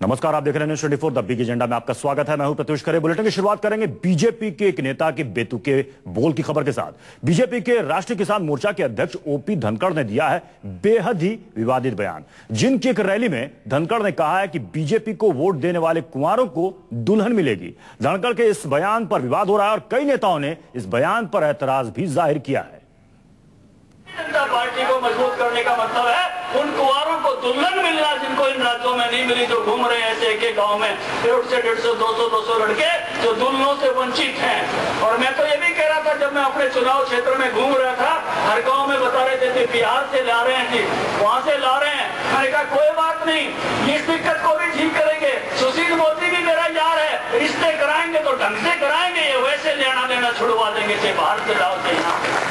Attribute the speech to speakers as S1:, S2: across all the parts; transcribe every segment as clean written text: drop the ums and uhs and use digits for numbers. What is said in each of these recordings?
S1: नमस्कार, आप देख रहे हैं न्यूज़ 24 द बिग एजेंडा में आपका स्वागत है। मैं हूं प्रत्युष खरे। बुलेटिन की शुरुआत करेंगे बीजेपी के एक नेता के बेतुके बोल की खबर के साथ। बीजेपी के राष्ट्रीय किसान मोर्चा के अध्यक्ष ओपी धनखड़ ने दिया है बेहद ही विवादित बयान। जिनकी एक रैली में धनखड़ ने कहा है कि बीजेपी को वोट देने वाले कुंवारों को दुल्हन मिलेगी। धनखड़ के इस बयान पर विवाद हो रहा है और कई नेताओं ने इस बयान पर एतराज भी जाहिर किया है।
S2: जनता पार्टी को मजबूत करने का मतलब है उन कुंवारों को दुल्हन मिलना जिनको इन राज्यों में नहीं मिली, जो घूम रहे हैं ऐसे एक गांव में 150 से 150, 200 लड़के जो दुल्हनों से वंचित हैं। और मैं तो ये भी कह रहा था जब मैं अपने चुनाव क्षेत्र में घूम रहा था, हर गांव में बता रहे थे बिहार से ला रहे हैं जी, वहां से ला रहे हैं। मैंने कहा कोई बात नहीं, इस दिक्कत को भी ठीक करेंगे। सुशील मोदी भी मेरा यार है, रिश्ते कराएंगे तो ढंग से कराएंगे, ये वैसे लेना देना छुड़वा देंगे से बाहर से लाओ से यहाँ।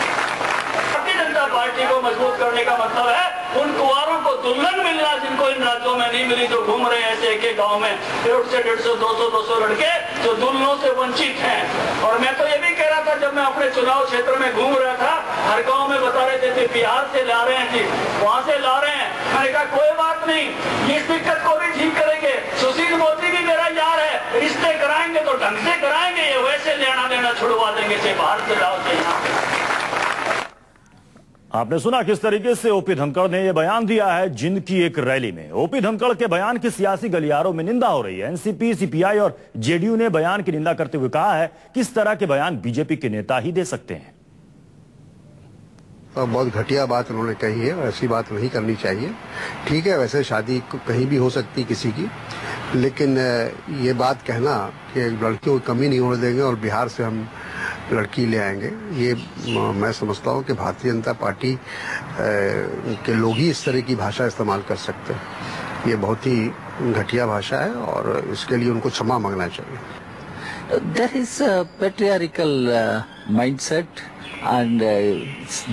S2: जनता पार्टी को मजबूत करने का मतलब है उन कुंवारों को दुल्हन मिलना जिनको इन राज्यों में नहीं मिली, जो घूम रहे हैं ऐसे एक गांव में 150 से 150, 200 लड़के जो दुल्हनों से वंचित हैं। और मैं तो ये भी कह रहा था जब मैं अपने चुनाव क्षेत्र में घूम रहा था, हर गांव में बता रहे थे बिहार से ला रहे हैं जी, वहां से ला रहे हैं। मैंने कहा कोई बात नहीं, इस दिक्कत को भी ठीक करेंगे। सुशील मोदी भी मेरा यार है, रिश्ते कराएंगे तो ढंग से कराएंगे, ये वैसे लेना देना छुड़वा देंगे से बाहर से लाओ से यहाँ।
S1: आपने सुना किस तरीके से ओपी धनखड़ ने यह बयान दिया है जिनकी एक रैली में। ओपी धनखड़ के बयान की सियासी गलियारों में निंदा हो रही है। एनसीपी, सीपीआई और जेडीयू ने बयान की निंदा करते हुए कहा है कि इस तरह के बयान बीजेपी के नेता ही दे सकते हैं।
S3: बहुत घटिया बात उन्होंने कही है, ऐसी बात नहीं करनी चाहिए। ठीक है, वैसे शादी कहीं भी हो सकती किसी की, लेकिन ये बात कहना कि लड़कियों की कमी नहीं होने देंगे और बिहार से हम लड़की ले आएंगे, ये मैं समझता हूँ कि भारतीय जनता पार्टी के लोग ही इस तरह की भाषा इस्तेमाल कर सकते हैं। ये बहुत ही घटिया भाषा है और इसके लिए उनको क्षमा मांगना चाहिए।
S4: There is a patriarchal mindset and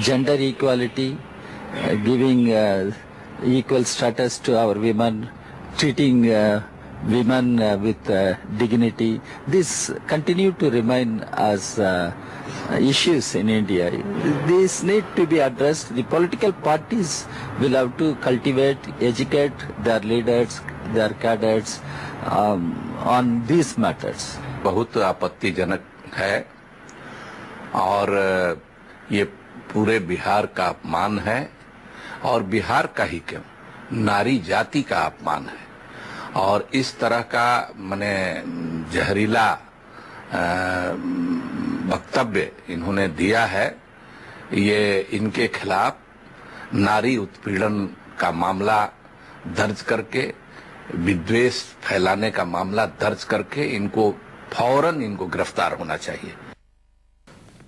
S4: gender equality, giving equal status to our women, treating women with dignity. This continue to remain as issues in India. These need to be addressed. The political parties will have to cultivate, educate their leaders, their cadres on these matters.
S5: बहुत आपत्तिजनक है और ये पूरे बिहार का अपमान है और बिहार का ही क्यों, नारी जाति का अपमान है। और इस तरह का माने जहरीला वक्तव्य इन्होंने दिया है, ये इनके खिलाफ नारी उत्पीड़न का मामला दर्ज करके, विद्वेष फैलाने का मामला दर्ज करके इनको फौरन गिरफ्तार होना चाहिए।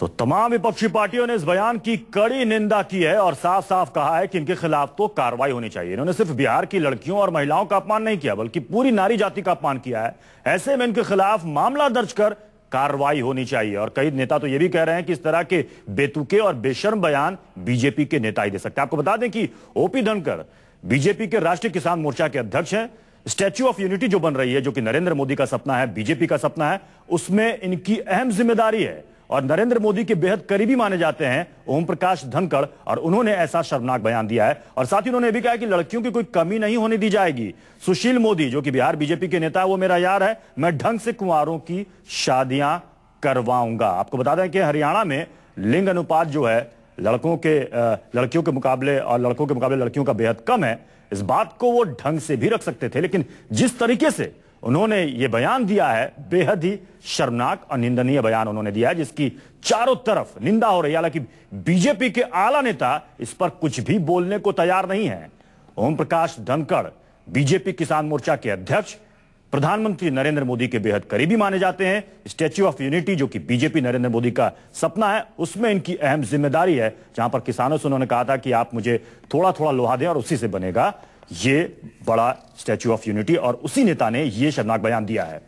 S1: तो तमाम विपक्षी पार्टियों ने इस बयान की कड़ी निंदा की है और साफ साफ कहा है कि इनके खिलाफ तो कार्रवाई होनी चाहिए। इन्होंने सिर्फ बिहार की लड़कियों और महिलाओं का अपमान नहीं किया, बल्कि पूरी नारी जाति का अपमान किया है। ऐसे में इनके खिलाफ मामला दर्ज कर कार्रवाई होनी चाहिए। और कई नेता तो यह भी कह रहे हैं कि इस तरह के बेतुके और बेशर्म बयान बीजेपी के नेता ही दे सकते हैं। आपको बता दें कि ओपी धनखड़ बीजेपी के राष्ट्रीय किसान मोर्चा के अध्यक्ष हैं। स्टैच्यू ऑफ यूनिटी जो बन रही है, जो कि नरेंद्र मोदी का सपना है, बीजेपी का सपना है, उसमें इनकी अहम जिम्मेदारी है और नरेंद्र मोदी के बेहद करीबी माने जाते हैं ओम प्रकाश धनखड़, और उन्होंने ऐसा शर्मनाक बयान दिया है। और साथ ही उन्होंने यह भी कहा कि लड़कियों की कोई कमी नहीं होने दी जाएगी। सुशील मोदी जो कि बिहार बीजेपी के नेता है, वो मेरा यार है, मैं ढंग से कुंवारों की शादियां करवाऊंगा। आपको बता दें कि हरियाणा में लिंग अनुपात जो है लड़कियों के मुकाबले और लड़कों के मुकाबले लड़कियों का बेहद कम है। इस बात को वो ढंग से भी रख सकते थे, लेकिन जिस तरीके से उन्होंने ये बयान दिया है, बेहद ही शर्मनाक और निंदनीय बयान उन्होंने दिया है, जिसकी चारों तरफ निंदा हो रही है। हालांकि बीजेपी के आला नेता इस पर कुछ भी बोलने को तैयार नहीं है। ओम प्रकाश धनखड़ बीजेपी किसान मोर्चा के अध्यक्ष, प्रधानमंत्री नरेंद्र मोदी के बेहद करीबी माने जाते हैं। स्टैच्यू ऑफ यूनिटी जो कि बीजेपी नरेंद्र मोदी का सपना है, उसमें इनकी अहम जिम्मेदारी है। जहां पर किसानों से उन्होंने कहा था कि आप मुझे थोड़ा थोड़ा लोहा दें और उसी से बनेगा ये बड़ा स्टैच्यू ऑफ यूनिटी, और उसी नेता ने ये शर्मनाक बयान दिया है।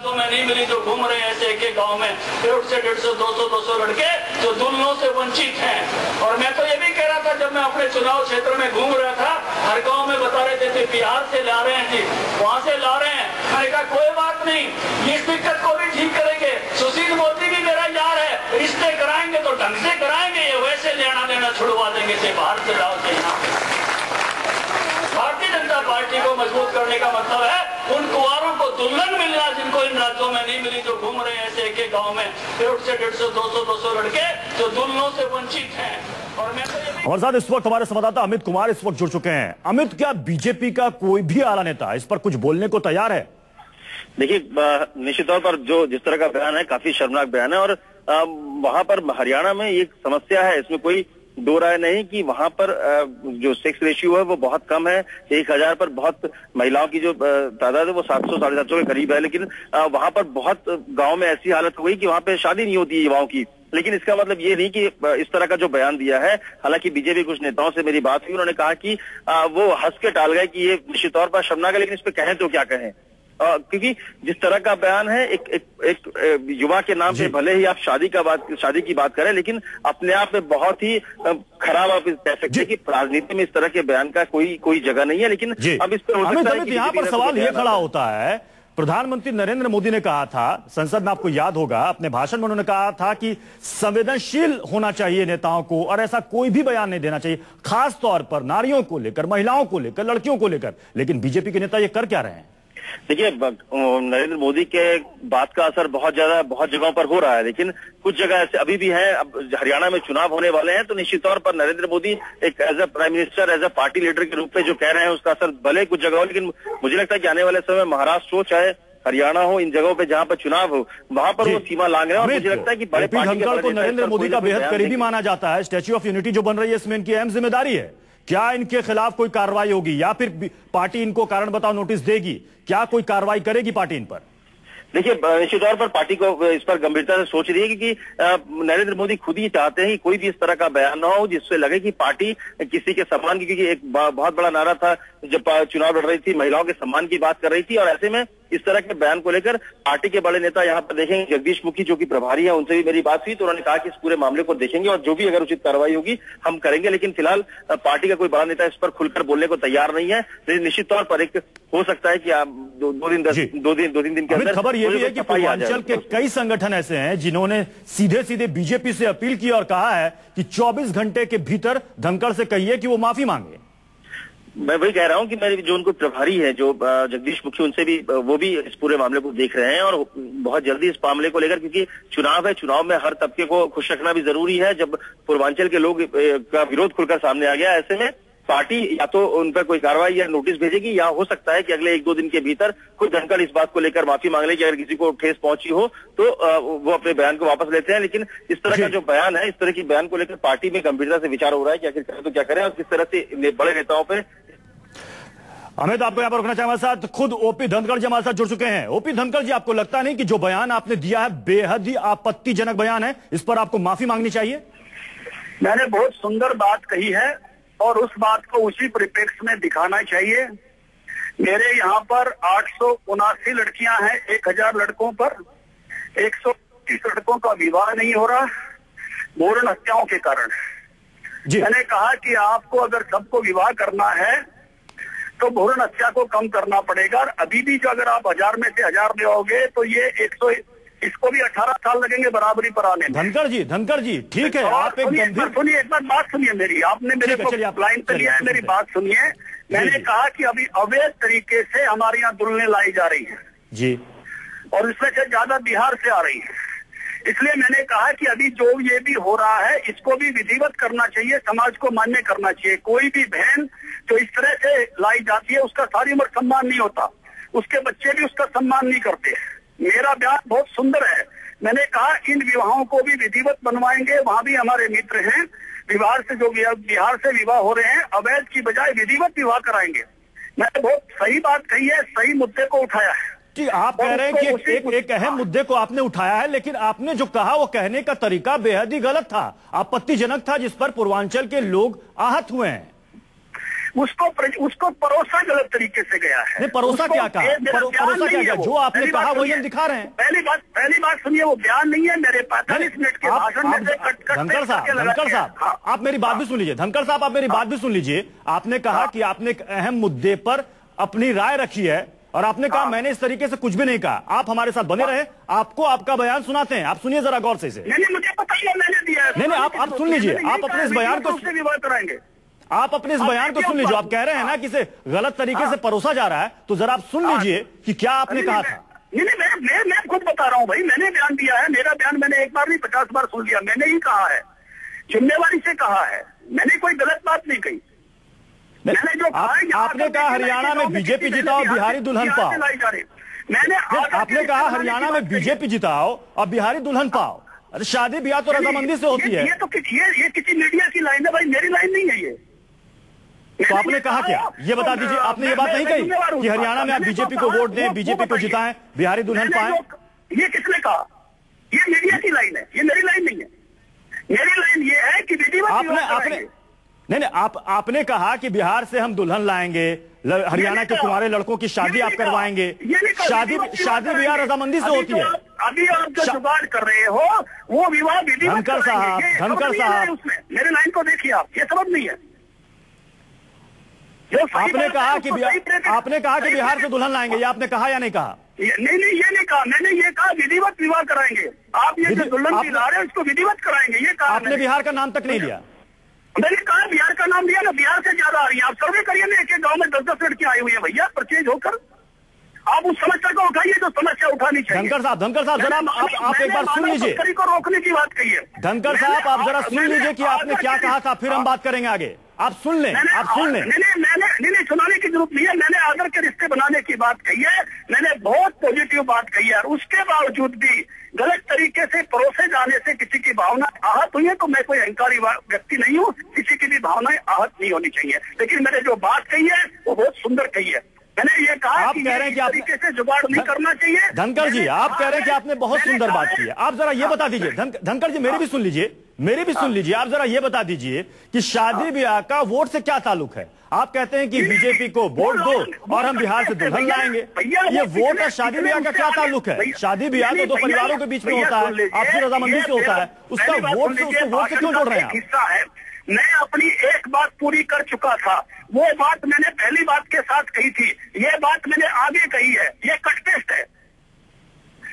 S2: जो मैं नहीं मिली, जो घूम रहे हैं ऐसे एक गांव में 150 से 150, 200 लड़के जो दुल्हनों से वंचित हैं। और मैं तो ये भी कह रहा था जब मैं अपने चुनाव क्षेत्र में घूम रहा था, हर गांव में बता रहे थे बिहार से ला रहे हैं जी, वहां से ला रहे हैं। मैंने कहा कोई बात नहीं, इस दिक्कत को भी ठीक करेंगे। सुशील मोदी भी मेरा यार है, रिश्ते कराएंगे तो ढंग से कराएंगे, ये वैसे लेना देना छुड़वा देंगे से बाहर से लाओ से यहाँ। भारतीय जनता पार्टी पार्टी को मजबूत करने का मतलब है उन कुंवारों को दुल्हन मिलना जिनको इन राज्यों में नहीं मिली, जो घूम रहे हैं ऐसे एक एक गाँव में 150 से 150, 200 लड़के जो दुल्हनों से वंचित हैं। और मैं तो
S1: हमारे साथ इस वक्त हमारे संवाददाता अमित कुमार इस वक्त जुड़ चुके हैं। अमित, क्या बीजेपी का कोई भी आला नेता इस पर कुछ बोलने को तैयार है?
S6: देखिए, निश्चित तौर पर जिस तरह का बयान है काफी शर्मनाक बयान है। और वहां पर हरियाणा में एक समस्या है, इसमें कोई दो राय नहीं कि वहां पर जो सेक्स रेशियो है वो बहुत कम है। 1000 पर बहुत महिलाओं की जो तादाद है वो 700 साढ़े 700 के करीब है। लेकिन वहां पर बहुत गांव में ऐसी हालत हो गई कि वहां पे शादी नहीं होती है युवाओं की। लेकिन इसका मतलब ये नहीं कि इस तरह का जो बयान दिया है, हालांकि बीजेपी कुछ नेताओं से मेरी बात हुई, उन्होंने कहा कि वो हंस के टाल गए कि ये निश्चित तौर पर शर्मनाक है, लेकिन इस पे कहें तो क्या कहें। क्योंकि जिस तरह का बयान है, एक युवा के नाम पे भले ही आप शादी की बात करें, लेकिन अपने आप में बहुत ही खराब आप कह सकते हैं कि राजनीति में इस तरह के बयान का कोई जगह नहीं है। लेकिन अब इस पर
S1: यहाँ पर सवाल ये खड़ा होता है, प्रधानमंत्री नरेंद्र मोदी ने कहा था संसद में, आपको याद होगा अपने भाषण में उन्होंने कहा था कि संवेदनशील होना चाहिए नेताओं को और ऐसा कोई भी बयान नहीं देना चाहिए, खास तौर पर नारियों को लेकर, महिलाओं को लेकर, लड़कियों को लेकर। लेकिन बीजेपी के नेता ये कर क्या रहे हैं?
S6: देखिए, नरेंद्र मोदी के बात का असर बहुत जगहों पर हो रहा है, लेकिन कुछ जगह ऐसे अभी भी है। अब हरियाणा में चुनाव होने वाले हैं, तो निश्चित तौर पर नरेंद्र मोदी एक as a prime minister, as a party leader के रूप में जो कह रहे हैं उसका असर भले कुछ जगह हो, लेकिन मुझे लगता है कि आने वाले समय महाराष्ट्र हो चाहे हरियाणा हो, इन जगहों पे जहां पर चुनाव हो वहां पर वो सीमा लांग रहे हैं। और मुझे लगता है कि बड़े
S1: धनखड़ को नरेंद्र मोदी का बेहद करीबी माना जाता है। स्टैच्यू ऑफ यूनिटी जो बन रही है इसमें इनकी अहम जिम्मेदारी है। क्या इनके खिलाफ कोई कार्रवाई होगी या फिर पार्टी इनको कारण बताओ नोटिस देगी? क्या कोई कार्रवाई करेगी पार्टी इन पर?
S6: देखिए, निश्चित तौर पर पार्टी को इस पर गंभीरता से सोच रही है, क्योंकि नरेंद्र मोदी खुद ही चाहते हैं कि कोई भी इस तरह का बयान ना हो जिससे लगे कि पार्टी किसी के सम्मान की, क्योंकि एक बहुत बड़ा नारा था जब चुनाव लड़ रही थी, महिलाओं के सम्मान की बात कर रही थी। और ऐसे में इस तरह के बयान को लेकर पार्टी के बड़े नेता यहाँ पर देखेंगे। जगदीश मुखी जो कि प्रभारी है, उनसे भी मेरी बात हुई, तो उन्होंने कहा कि इस पूरे मामले को देखेंगे और जो भी अगर उचित कार्रवाई होगी हम करेंगे। लेकिन फिलहाल पार्टी का कोई बड़ा नेता इस पर खुलकर बोलने को तैयार नहीं है। लेकिन निश्चित तौर पर एक हो सकता है कि आप दो तीन दिन के अंदर
S1: खबर यह भी है कि पूर्वांचल के कई संगठन ऐसे हैं जिन्होंने सीधे बीजेपी से अपील की और कहा है कि 24 घंटे के भीतर धनखड़ से कहिए कि वो माफी मांगे।
S6: मैं वही कह रहा हूं कि मेरे जो उनको प्रभारी है, जो जगदीश मुखी, उनसे भी वो भी इस पूरे मामले को देख रहे हैं और बहुत जल्दी इस मामले को लेकर, क्योंकि चुनाव है, चुनाव में हर तबके को खुश रखना भी जरूरी है। जब पूर्वांचल के लोग का विरोध खुलकर सामने आ गया, ऐसे में पार्टी या तो उन पर कोई कार्रवाई या नोटिस भेजेगी, या हो सकता है कि अगले 1-2 दिन के भीतर खुद धनखड़ इस बात को लेकर माफी मांग ले कि अगर किसी को ठेस पहुंची हो तो वो अपने बयान को वापस लेते हैं। लेकिन इस तरह का जो बयान है, इस तरह की बयान को लेकर पार्टी में गंभीरता से विचार हो रहा है कि आखिर करें तो क्या करें और किस तरह से बड़े नेताओं पर।
S1: अमित, आपको यहाँ पर रुकना चाहिए। हमारे साथ खुद ओपी धनखड़ जी हमारे साथ जुड़ चुके हैं। ओपी धनखड़ जी, आपको लगता नहीं कि जो बयान आपने दिया है बेहद ही आपत्तिजनक बयान है, इस पर आपको माफी मांगनी चाहिए?
S7: मैंने बहुत सुंदर बात कही है और उस बात को उसी परिप्रेक्ष्य में दिखाना चाहिए। मेरे यहाँ पर 879 लड़कियां हैं 1000 लड़कों पर। 130 लड़कों का विवाह नहीं हो रहा भ्रूण हत्याओं के कारण। मैंने कहा कि आपको अगर सबको विवाह करना है तो भ्रूण हत्या को कम करना पड़ेगा। और अभी भी जो अगर आप 1000 में से 1000 ले आओगे तो ये 100, इसको भी 18 साल लगेंगे बराबरी पर आने में।
S1: धनखड़ जी ठीक है, आप एक
S7: सुनिए, एक बार बात सुनिए मेरी। आपने मेरे को लाइन पे लिया है, मेरी बात सुनिए। मैंने कहा कि अभी अवैध तरीके से हमारे यहाँ दुल्हनें लाई जा रही हैं
S1: जी,
S7: और इसमें से ज्यादा बिहार से आ रही है। इसलिए मैंने कहा कि अभी जो ये भी हो रहा है इसको भी विधिवत करना चाहिए, समाज को मान्य करना चाहिए। कोई भी बहन जो इस तरह से लाई जाती है उसका सारी उम्र सम्मान नहीं होता, उसके बच्चे भी उसका सम्मान नहीं करते। मेरा बयान बहुत सुंदर है। मैंने कहा इन विवाहों को भी विधिवत बनवाएंगे। वहां भी हमारे मित्र हैं बिहार से, जो बिहार से विवाह हो रहे हैं, अवैध की बजाय विधिवत विवाह कराएंगे। मैंने बहुत सही बात कही है, सही मुद्दे को उठाया है।
S1: आप कह रहे हैं कि एक अहम मुद्दे को आपने उठाया है, लेकिन आपने जो कहा वो कहने का तरीका बेहद ही गलत था, आपत्तिजनक था, जिस पर पूर्वांचल के लोग आहत हुए हैं।
S7: उसको परोसा गलत तरीके से गया है।
S1: नहीं, परोसा क्या कहा? परोसा क्या गया? जो आपने कहा वही हम दिखा रहे हैं।
S7: पहली बात सुनिए, वो बयान नहीं है मेरे 45 मिनट के भाषण में से
S1: धनखड़ साहब आप मेरी बात भी सुन लीजिए। धनखड़ साहब आप मेरी बात भी सुन लीजिए। आपने कहा कि आपने एक अहम मुद्दे पर अपनी राय रखी है और आपने कहा मैंने इस तरीके से कुछ भी नहीं कहा। आप हमारे साथ बने रहे, आपको आपका बयान सुनाते हैं, आप सुनिए जरा गौर से इसे।
S7: नहीं, मुझे पता ही है मैंने दिया है।
S1: नहीं, आप सुन लीजिए, आप अपने इस बयान को
S7: विवाह कराएंगे।
S1: आप अपने इस बयान को सुन लीजिए। आप कह रहे हैं ना कि इसे गलत तरीके से परोसा जा रहा है, तो जरा आप सुन लीजिए कि क्या आपने कहा था।
S7: नहीं, मैं खुद बता रहा हूँ भाई, मैंने बयान दिया है। मेरा बयान मैंने एक बार नहीं 50 बार सुन लिया। मैंने ही कहा है, जिम्मेवारी से कहा है, मैंने कोई गलत बात नहीं कही। मैंने जो कहा,
S1: आपने कहा हरियाणा में बीजेपी जिताओ, बिहारी दुल्हन पाओ।
S7: मैंने
S1: आपने कहा हरियाणा में बीजेपी जिताओ और बिहारी दुल्हन पाओ। अरे शादी ब्याह तो रजामंदी से होती है।
S7: ये तो ये किसी मीडिया की लाइन है भाई, मेरी लाइन नहीं है ये।
S1: तो आपने कहा क्या, ये बता दीजिए। आपने ये बात नहीं कही कि हरियाणा में आप बीजेपी को वोट दें, बीजेपी को जिताएं, बिहारी दुल्हन पाएं?
S7: ये किसने कहा? ये मीडिया की लाइन है, ये मेरी लाइन नहीं है। मेरी लाइन ये है कि
S1: आपने नहीं, आपने कहा कि बिहार से हम दुल्हन लाएंगे, हरियाणा के कुंवारे लड़कों की शादी आप करवाएंगे। शादी ब्याह रजामंदी से होती है।
S7: अभी आप जो जुगाड़ कर रहे हो वो विवाह विधि।
S1: धनखड़ साहब,
S7: उसमें मेरे लाइन को देखिए आप, ये सबब नहीं है।
S1: आपने कहा कि बिहार से दुल्हन लाएंगे, ये आपने कहा या नहीं कहा?
S7: नहीं, ये नहीं कहा मैंने। ये कहा विधिवत विवाह कराएंगे। आप ये जो दुल्हन की ला रहे हो इसको विधिवत कराएंगे, ये कहा।
S1: आपने बिहार का नाम तक नहीं लिया।
S7: मैंने कहा बिहार का नाम लिया ना, बिहार से ज्यादा आ रही है। आप सर्वे करिए ना, एक गांव में 10-10 लड़कियां आई हुई है भैया, परचेज होकर। आप उस समस्या को उठाइए जो समस्या उठानी चाहिए।
S1: धनखड़ साहब जरा आप एक बार सुन लीजिए।
S7: तस्करी को रोकने की बात कही है।
S1: धनखड़ साहब, आप जरा सुन लीजिए कि आपने क्या कहा था, फिर हम बात करेंगे आगे। आप सुन लें।
S7: नहीं, सुनाने की जरूरत नहीं है। मैंने आदर के रिश्ते बनाने की बात कही है, मैंने बहुत पॉजिटिव बात कही है। उसके बावजूद भी गलत तरीके से परोसे जाने से किसी की भावना आहत हुई है, तो मैं कोई अहंकारी व्यक्ति नहीं हूँ, किसी की भी भावनाएं आहत नहीं होनी चाहिए। लेकिन मैंने जो बात कही है वो बहुत सुंदर कही है। मैंने ये कहा
S1: आप
S7: कि
S1: कह रहे हैं कि आप
S7: तरीके से जुगाड़ नहीं करना चाहिए।
S1: धनखड़ जी, आप कह रहे हैं कि आपने बहुत सुंदर बात की है। आप जरा ये बता दीजिए। धनखड़ जी, मेरी भी सुन लीजिए। आप जरा ये बता दीजिए कि शादी ब्याह का वोट से क्या ताल्लुक है? आप कहते हैं कि बीजेपी को वोट दो और हम बिहार से दुल्हन लाएंगे। ये वोट और शादी ब्याह का क्या ताल्लुक है? शादी ब्याह तो दो परिवारों के बीच में होता है, आपसी रजामंदी से होता है। उसका वोट से क्यों जोड़ रहे हैं आप?
S7: मैं अपनी एक बात पूरी कर चुका था। वो बात मैंने पहली बात के साथ कही थी, ये बात मैंने आगे कही है। ये कट पेस्ट है।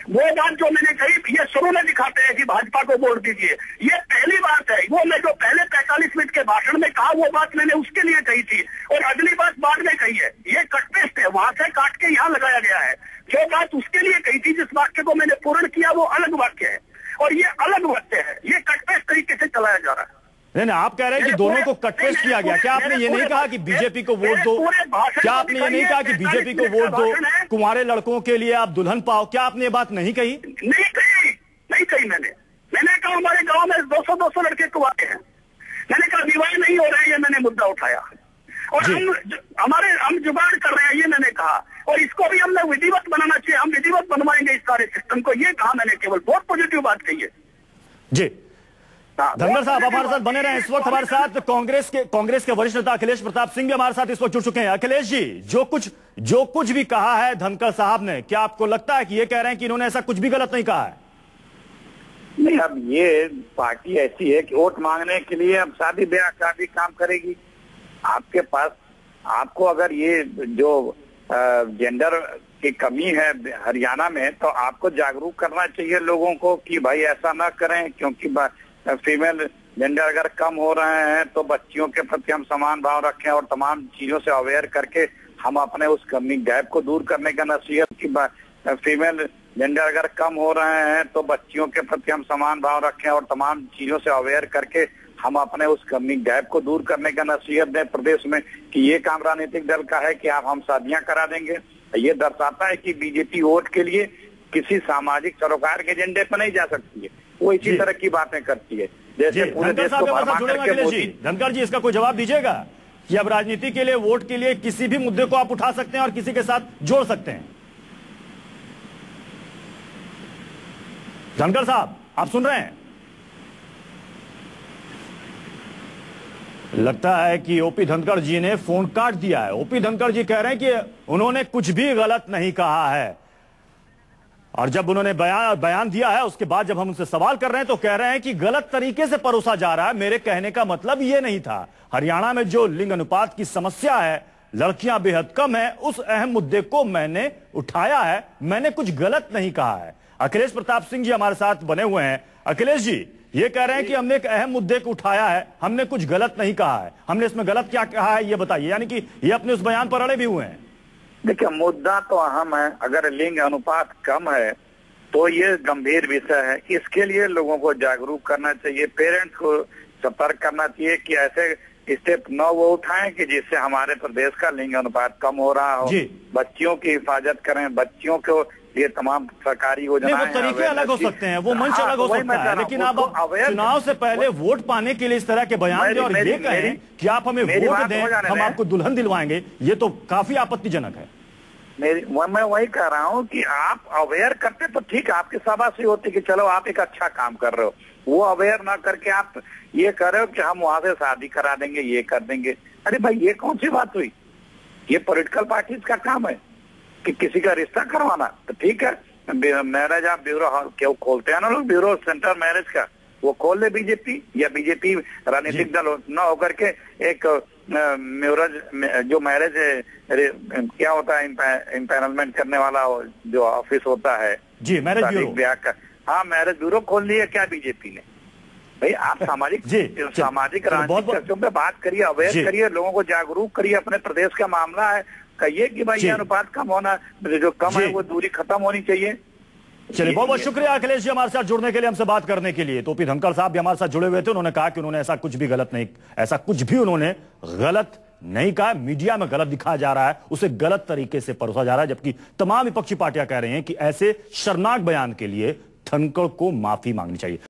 S7: वो बात जो मैंने कही, ये शुरू में दिखाते हैं कि भाजपा को वोट दीजिए, ये पहली बात है। वो मैं जो पहले 45 मिनट के भाषण में कहा, वो बात मैंने उसके लिए कही थी और अगली बात बाद में कही है। ये कट पेस्ट है, वहां से काट के यहाँ लगाया गया है। जो बात उसके लिए कही थी, जिस वाक्य को मैंने पूर्ण किया, वो अलग वाक्य है और ये अलग वाक्य है। ये कट पेस्ट तरीके से चलाया जा रहा है।
S1: नहीं, आप कह रहे हैं कि दोनों को कटपेस्ट किया गया। क्या आपने ये नहीं कहा कि बीजेपी को वोट दो? क्या आपने ये नहीं कहा कि बीजेपी को वोट दो, कुंवारे लड़कों के लिए आप दुल्हन पाओ? क्या आपने ये बात नहीं कही?
S7: नहीं कही मैंने कहा हमारे गांव में 200 लड़के कुंवारे हैं। मैंने कहा विवाह नहीं हो रहा है, ये मैंने मुद्दा उठाया। और हम जुगाड़ कर रहे हैं, ये मैंने कहा। और इसको भी हमने विधिवत बनाना चाहिए, हम विधिवत बनवाएंगे इस सारे सिस्टम को, ये कहा मैंने। केवल बहुत पॉजिटिव बात कही है
S1: जी। धनखड़ साहब हमारे साथ बने रहे। इस वक्त हमारे साथ कांग्रेस के वरिष्ठ नेता अखिलेश प्रताप सिंह भी हमारे साथ इस वक्त जुड़ चुके हैं। अखिलेश जी, जो कुछ भी कहा है धनखड़ साहब ने, क्या आपको लगता है कि ये कह रहे हैं कि इन्होंने ऐसा कुछ भी गलत नहीं कहा है?
S8: नहीं, अब ये पार्टी ऐसी है कि वोट मांगने के लिए अब शादी ब्याह का भी काम करेगी। आपके पास, आपको अगर ये जो जेंडर की कमी है हरियाणा में, तो आपको जागरूक करना चाहिए लोगों को कि भाई ऐसा ना करें, क्योंकि फीमेल जेंडर अगर कम हो रहे हैं तो बच्चियों के प्रति हम समान भाव रखें और तमाम चीजों से अवेयर करके हम अपने उस कमी गैप को दूर करने का नसीहत की। फीमेल जेंडर अगर कम हो रहे हैं तो बच्चियों के प्रति हम समान भाव रखें और तमाम चीजों से अवेयर करके हम अपने उस कमी गैप को दूर करने का नसीहत दें प्रदेश में कि ये काम राजनीतिक दल का है कि आप हम शादियां करा देंगे। ये दर्शाता है कि बीजेपी वोट के लिए किसी सामाजिक सरोकार के एजेंडे पर नहीं जा सकती है, वो इसी तरह की बातें करती है जैसे पूरे देश को बर्बाद करके मोदी।
S1: धनखड़ जी, इसका कोई जवाब दीजिएगा कि अब राजनीति के लिए, वोट के लिए किसी भी मुद्दे को आप उठा सकते हैं और किसी के साथ जोड़ सकते हैं? धनखड़ साहब, आप सुन रहे हैं? लगता है कि ओपी धनखड़ जी ने फोन काट दिया है। ओपी धनखड़ जी कह रहे हैं कि उन्होंने कुछ भी गलत नहीं कहा है, और जब उन्होंने बयान दिया है उसके बाद जब हम उनसे सवाल कर रहे हैं तो कह रहे हैं कि गलत तरीके से परोसा जा रहा है। मेरे कहने का मतलब ये नहीं था। हरियाणा में जो लिंग अनुपात की समस्या है, लड़कियां बेहद कम है, उस अहम मुद्दे को मैंने उठाया है, मैंने कुछ गलत नहीं कहा है। अखिलेश प्रताप सिंह जी हमारे साथ बने हुए हैं। अखिलेश जी, ये कह रहे हैं कि हमने एक अहम मुद्दे को उठाया है, हमने कुछ गलत नहीं कहा है। हमने इसमें गलत क्या कहा है ये बताइए, यानी कि ये अपने उस बयान पर अड़े भी हुए हैं।
S8: देखिए, मुद्दा तो अहम है। अगर लिंग अनुपात कम है तो ये गंभीर विषय है। इसके लिए लोगों को जागरूक करना चाहिए, पेरेंट्स को सतर्क करना चाहिए कि ऐसे स्टेप न वो उठाएं कि जिससे हमारे प्रदेश का लिंग अनुपात कम हो रहा हो। बच्चियों की हिफाजत करें, बच्चियों को ये तमाम सरकारी योजनाएं,
S1: वो तरीके अलग हो सकते हैं, वो मंच अलग हो सकता है, लेकिन आप चुनाव से पहले वोट पाने के लिए इस तरह के बयान दें और ये कहें कि आप हमें वोट दें, हम आपको दुल्हन दिलवाएंगे, ये तो काफी आपत्तिजनक है।
S8: मैं वही कह रहा हूँ कि आप अवेयर करते तो ठीक, आपकी शाबाशी होती कि चलो आप एक अच्छा काम कर रहे हो। वो अवेयर ना करके आप ये कर रहे हो कि हम वहां से शादी करा देंगे, ये कर देंगे। अरे भाई, ये कौन सी बात हुई? ये पॉलिटिकल पार्टीज का काम है कि किसी का रिश्ता करवाना। तो ठीक है, मैरिज आप ब्यूरो क्यों खोलते हैं ना लोग, ब्यूरो सेंटर मैरिज का, वो खोल ले बीजेपी, या बीजेपी राजनीतिक दल न होकर के एक जो मैरिज क्या होता है, इम्पैनलमेंट करने वाला जो ऑफिस होता है
S1: जी, मैरिज ब्यूरो,
S8: ब्याह का, हाँ मैरिज ब्यूरो खोल लिया क्या बीजेपी ने? भाई आप सामाजिक राजनीतिक चर्चों पे बात करिए, अवेयर करिए, लोगों को जागरूक करिए। अपने प्रदेश का मामला है, कहिए कि भाई ये अनुपात कम होना, जो कम है वो दूरी खत्म होनी चाहिए।
S1: चलिए, बहुत बहुत शुक्रिया अखिलेश जी हमारे साथ जुड़ने के लिए, हमसे बात करने के लिए। टोपी धनखड़ साहब भी हमारे साथ जुड़े हुए थे, उन्होंने कहा कि उन्होंने ऐसा कुछ भी गलत नहीं कहा। मीडिया में गलत दिखाया जा रहा है, उसे गलत तरीके से परोसा जा रहा है, जबकि तमाम विपक्षी पार्टियां कह रही हैं कि ऐसे शर्मनाक बयान के लिए धनखड़ को माफी मांगनी चाहिए।